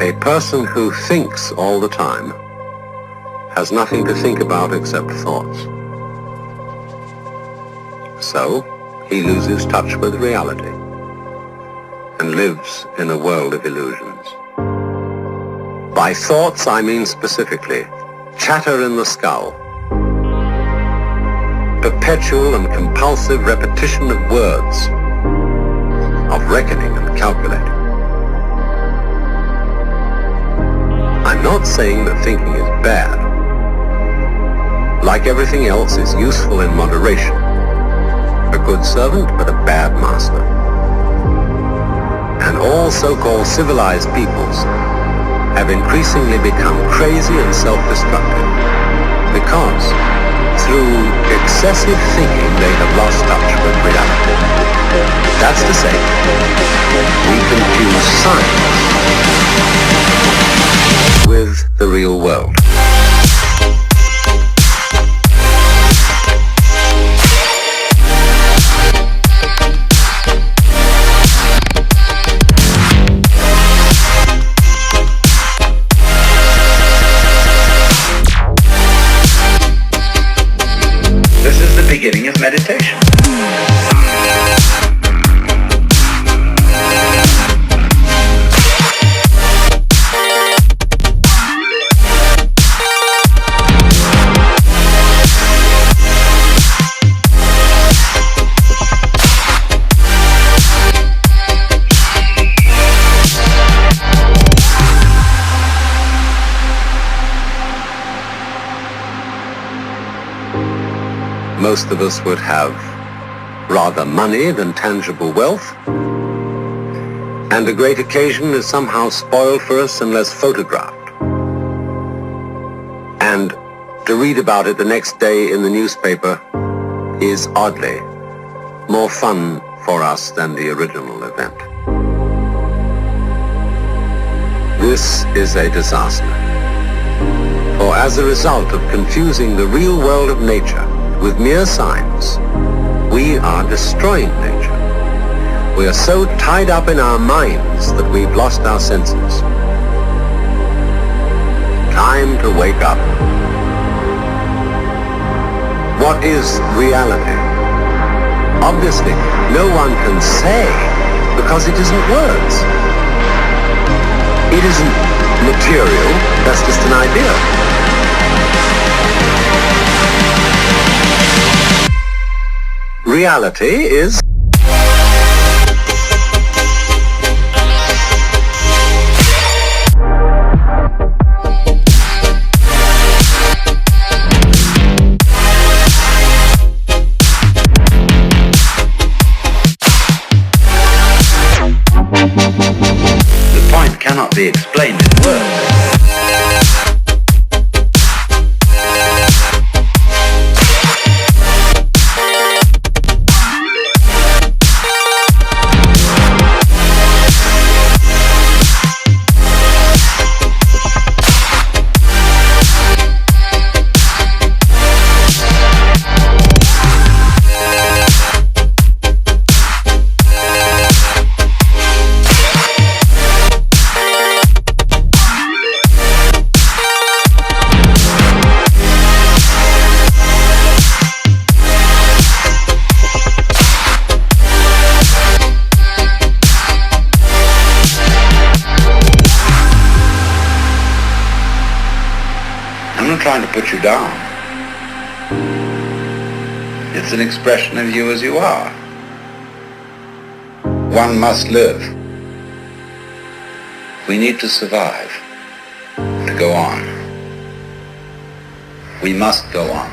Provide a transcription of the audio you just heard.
A person who thinks all the time has nothing to think about except thoughts. So, he loses touch with reality and lives in a world of illusions. By thoughts, I mean specifically chatter in the skull, perpetual and compulsive repetition of words, of reckoning and calculating. I'm not saying that thinking is bad. Like everything else, is useful in moderation. A good servant, but a bad master. And all so-called civilized peoples have increasingly become crazy and self-destructive because through excessive thinking they have lost touch with reality. That's to say, we confuse science with the real world. This is the beginning of meditation. Most of us would have rather money than tangible wealth, and a great occasion is somehow spoiled for us unless photographed. And to read about it the next day in the newspaper is oddly more fun for us than the original event. This is a disaster, for as a result of confusing the real world of nature with mere signs, we are destroying nature. We are so tied up in our minds that we've lost our senses. Time to wake up. What is reality? Obviously, no one can say because it isn't words. It isn't material, that's just an idea. Reality is the point cannot be explained in words. I'm not trying to put you down. It's an expression of you as you are. One must live. We need to survive, to go on. We must go on.